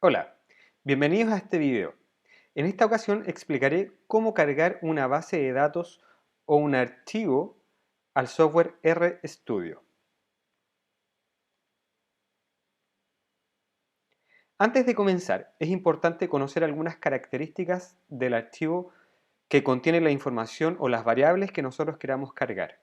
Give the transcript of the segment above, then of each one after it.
Hola, bienvenidos a este video. En esta ocasión explicaré cómo cargar una base de datos o un archivo al software RStudio. Antes de comenzar, es importante conocer algunas características del archivo que contiene la información o las variables que nosotros queramos cargar.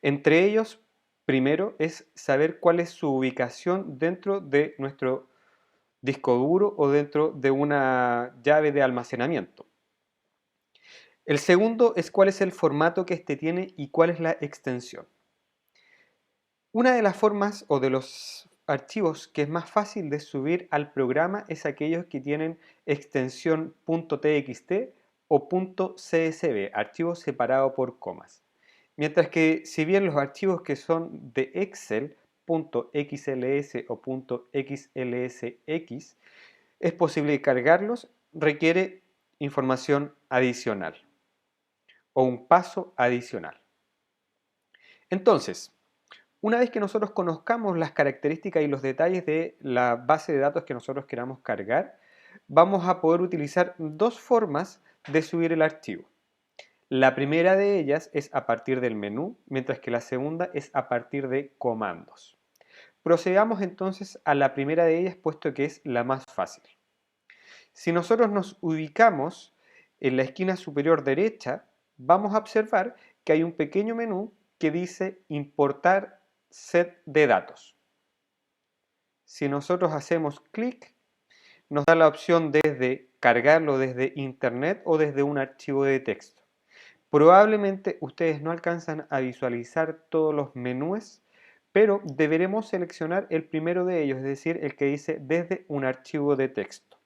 Entre ellos, primero es saber cuál es su ubicación dentro de nuestro disco duro o dentro de una llave de almacenamiento. El segundo es cuál es el formato que éste tiene y cuál es la extensión. Una de las formas o de los archivos que es más fácil de subir al programa es aquellos que tienen extensión .txt o .csv, archivos separados por comas. Mientras que si bien los archivos que son de Excel, .xls o .xlsx, es posible cargarlos, requiere información adicional o un paso adicional. Entonces, una vez que nosotros conozcamos las características y los detalles de la base de datos que nosotros queramos cargar, vamos a poder utilizar dos formas de subir el archivo. La primera de ellas es a partir del menú, mientras que la segunda es a partir de comandos. Procedamos entonces a la primera de ellas, puesto que es la más fácil. Si nosotros nos ubicamos en la esquina superior derecha, vamos a observar que hay un pequeño menú que dice importar set de datos. Si nosotros hacemos clic, nos da la opción desde cargarlo desde internet o desde un archivo de texto. Probablemente ustedes no alcanzan a visualizar todos los menús, pero deberemos seleccionar el primero de ellos, es decir, el que dice desde un archivo de texto.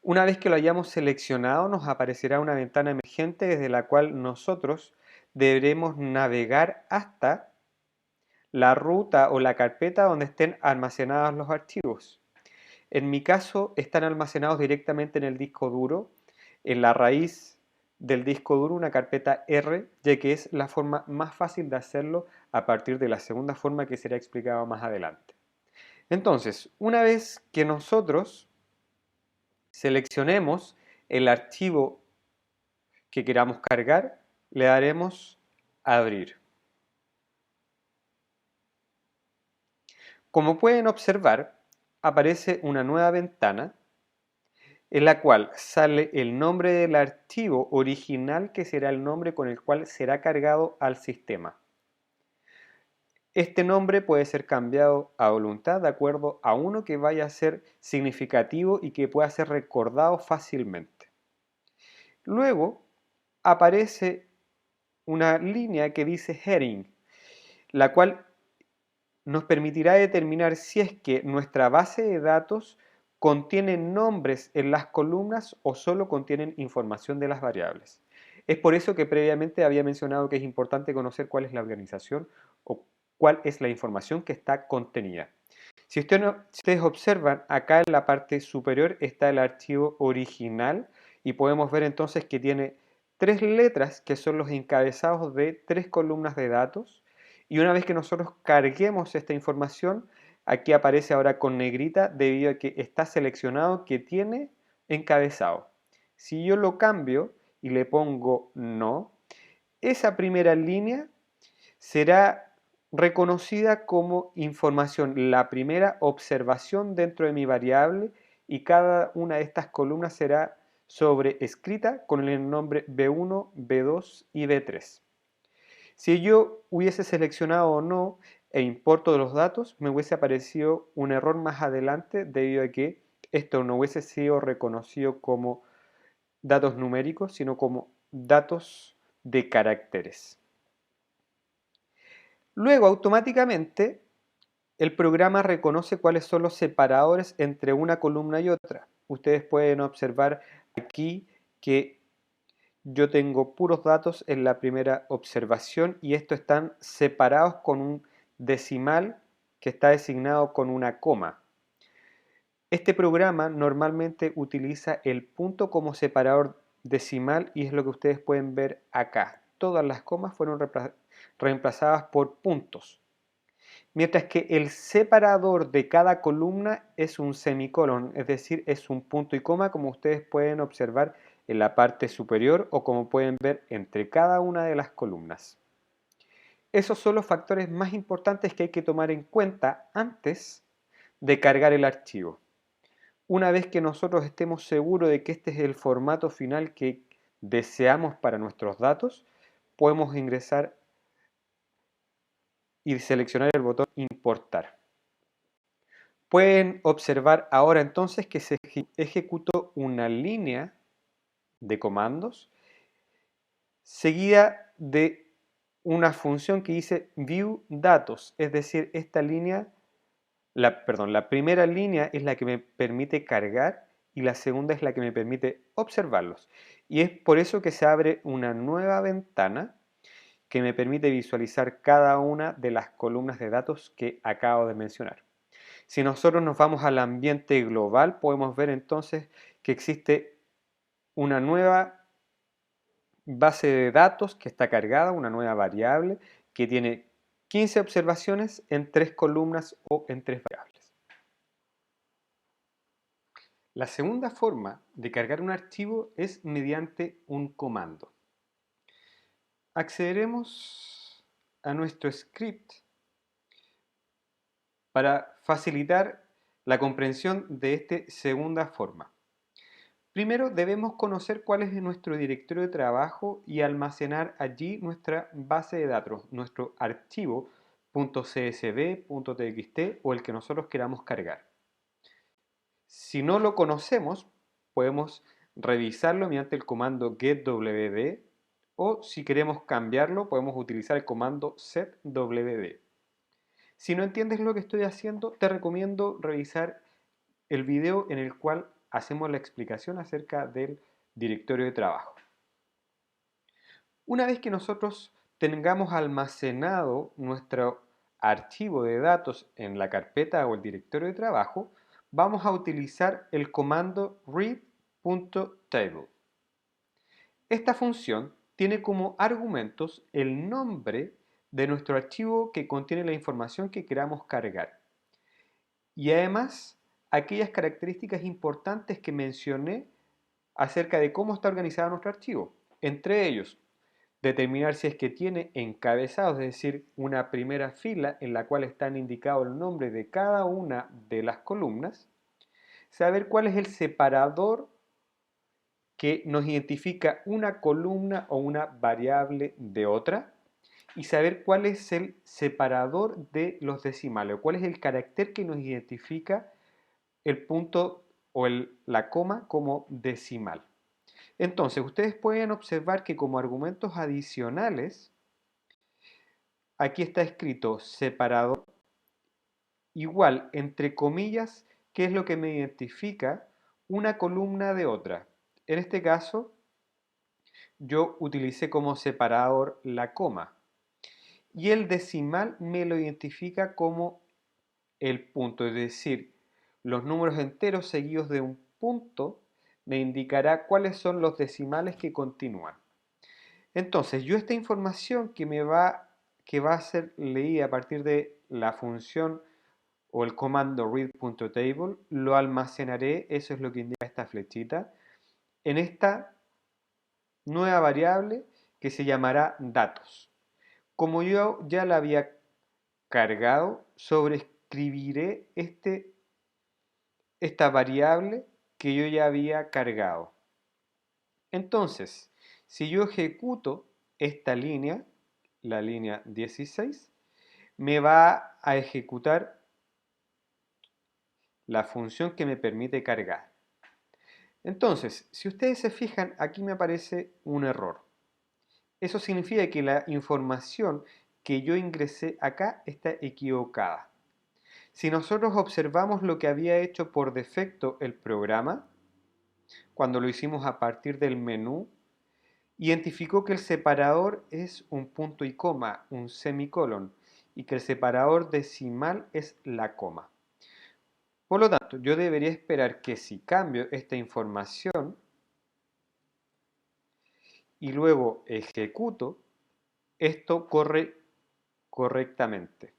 Una vez que lo hayamos seleccionado, nos aparecerá una ventana emergente desde la cual nosotros deberemos navegar hasta la ruta o la carpeta donde estén almacenados los archivos. En mi caso, están almacenados directamente en el disco duro, en la raíz del disco duro, una carpeta R, ya que es la forma más fácil de hacerlo a partir de la segunda forma que será explicado más adelante. Entonces, una vez que nosotros seleccionemos el archivo que queramos cargar, le daremos a abrir. Como pueden observar, aparece una nueva ventana en la cual sale el nombre del archivo original, que será el nombre con el cual será cargado al sistema. Este nombre puede ser cambiado a voluntad de acuerdo a uno que vaya a ser significativo y que pueda ser recordado fácilmente. Luego aparece una línea que dice heading, la cual nos permitirá determinar si es que nuestra base de datos contiene nombres en las columnas o solo contienen información de las variables. Es por eso que previamente había mencionado que es importante conocer cuál es la organización o cuál es la información que está contenida. Si ustedes observan, acá en la parte superior está el archivo original y podemos ver entonces que tiene tres letras que son los encabezados de tres columnas de datos, y una vez que nosotros carguemos esta información, aquí aparece ahora con negrita debido a que está seleccionado que tiene encabezado. Si yo lo cambio y le pongo no, esa primera línea será reconocida como información, la primera observación dentro de mi variable, y cada una de estas columnas será sobreescrita con el nombre B1, B2 y B3. Si yo hubiese seleccionado o no e importo de los datos, me hubiese aparecido un error más adelante debido a que esto no hubiese sido reconocido como datos numéricos, sino como datos de caracteres. Luego, automáticamente, el programa reconoce cuáles son los separadores entre una columna y otra. Ustedes pueden observar aquí que yo tengo puros datos en la primera observación y estos están separados con un decimal que está designado con una coma. Este programa normalmente utiliza el punto como separador decimal y es lo que ustedes pueden ver acá. Todas las comas fueron reemplazadas por puntos. mientras que el separador de cada columna es un semicolon, es decir, es un punto y coma, como ustedes pueden observar en la parte superior o como pueden ver entre cada una de las columnas. Esos son los factores más importantes que hay que tomar en cuenta antes de cargar el archivo. Una vez que nosotros estemos seguros de que este es el formato final que deseamos para nuestros datos, podemos ingresar y seleccionar el botón Importar. Pueden observar ahora entonces que se ejecutó una línea de comandos seguida de una función que dice View Datos, es decir, esta línea, la primera línea es la que me permite cargar y la segunda es la que me permite observarlos. Y es por eso que se abre una nueva ventana que me permite visualizar cada una de las columnas de datos que acabo de mencionar. Si nosotros nos vamos al ambiente global, podemos ver entonces que existe una nueva base de datos que está cargada, una nueva variable que tiene 15 observaciones en 3 columnas o en 3 variables. La segunda forma de cargar un archivo es mediante un comando. Accederemos a nuestro script para facilitar la comprensión de esta segunda forma. Primero debemos conocer cuál es nuestro directorio de trabajo y almacenar allí nuestra base de datos, nuestro archivo .csv, .txt o el que nosotros queramos cargar. Si no lo conocemos, podemos revisarlo mediante el comando getwd o si queremos cambiarlo, podemos utilizar el comando setwd. Si no entiendes lo que estoy haciendo, te recomiendo revisar el video en el cual hacemos la explicación acerca del directorio de trabajo. Una vez que nosotros tengamos almacenado nuestro archivo de datos en la carpeta o el directorio de trabajo, vamos a utilizar el comando read.table. Esta función tiene como argumentos el nombre de nuestro archivo que contiene la información que queramos cargar. Y además, aquellas características importantes que mencioné acerca de cómo está organizado nuestro archivo. Entre ellos, determinar si es que tiene encabezados, es decir, una primera fila en la cual están indicados el nombre de cada una de las columnas, saber cuál es el separador que nos identifica una columna o una variable de otra y saber cuál es el separador de los decimales o cuál es el carácter que nos identifica el punto o la coma como decimal. Entonces, ustedes pueden observar que como argumentos adicionales, aquí está escrito separador igual, entre comillas, que es lo que me identifica una columna de otra. En este caso, yo utilicé como separador la coma. Y el decimal me lo identifica como el punto, es decir, los números enteros seguidos de un punto me indicará cuáles son los decimales que continúan. Entonces, yo esta información que va a ser leída a partir de la función o el comando read.table, lo almacenaré, eso es lo que indica esta flechita, en esta nueva variable que se llamará datos. Como yo ya la había cargado, sobreescribiré esta variable que yo ya había cargado. Entonces, si yo ejecuto esta línea, la línea 16, me va a ejecutar la función que me permite cargar. Entonces, si ustedes se fijan, aquí me aparece un error. Eso significa que la información que yo ingresé acá está equivocada. Si nosotros observamos lo que había hecho por defecto el programa, cuando lo hicimos a partir del menú, identificó que el separador es un punto y coma, un semicolon, y que el separador decimal es la coma. Por lo tanto, yo debería esperar que si cambio esta información y luego ejecuto, esto corre correctamente.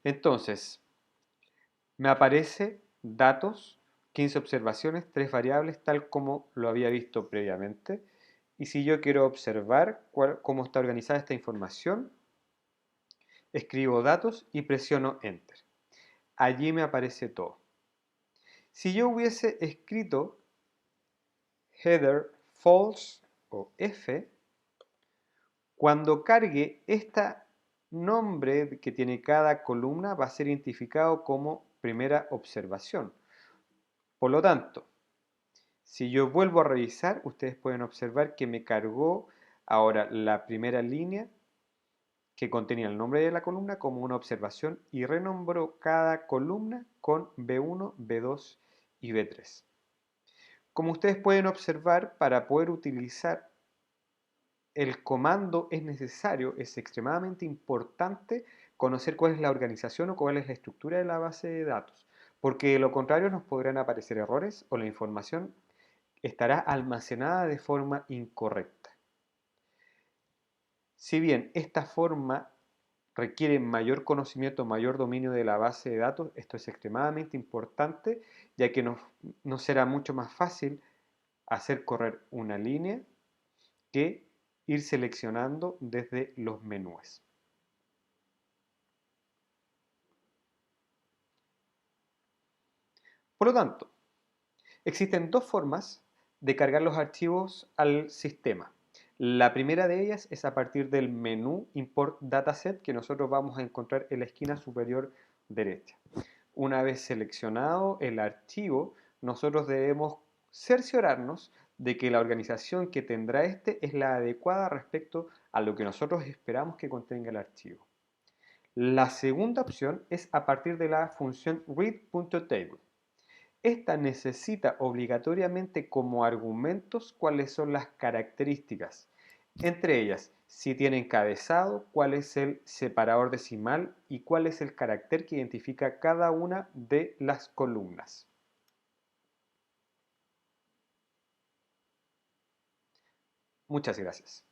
Entonces, me aparece datos, 15 observaciones, 3 variables, tal como lo había visto previamente. Y si yo quiero observar cómo está organizada esta información, escribo datos y presiono Enter. Allí me aparece todo. Si yo hubiese escrito header false o F, cuando cargue este nombre que tiene cada columna va a ser identificado como primera observación. Por lo tanto, si yo vuelvo a revisar, ustedes pueden observar que me cargó ahora la primera línea que contenía el nombre de la columna como una observación y renombró cada columna con B1, B2 y B3. Como ustedes pueden observar, para poder utilizar el comando es necesario, es extremadamente importante conocer cuál es la organización o cuál es la estructura de la base de datos, porque de lo contrario nos podrán aparecer errores o la información estará almacenada de forma incorrecta. Si bien esta forma requiere mayor conocimiento, mayor dominio de la base de datos, esto es extremadamente importante, ya que nos será mucho más fácil hacer correr una línea que ir seleccionando desde los menús. Por lo tanto, existen dos formas de cargar los archivos al sistema. La primera de ellas es a partir del menú Import Dataset que nosotros vamos a encontrar en la esquina superior derecha. Una vez seleccionado el archivo, nosotros debemos cerciorarnos de que la organización que tendrá este es la adecuada respecto a lo que nosotros esperamos que contenga el archivo. La segunda opción es a partir de la función read.table. Esta necesita obligatoriamente como argumentos cuáles son las características, entre ellas si tiene encabezado, cuál es el separador decimal y cuál es el carácter que identifica cada una de las columnas. Muchas gracias.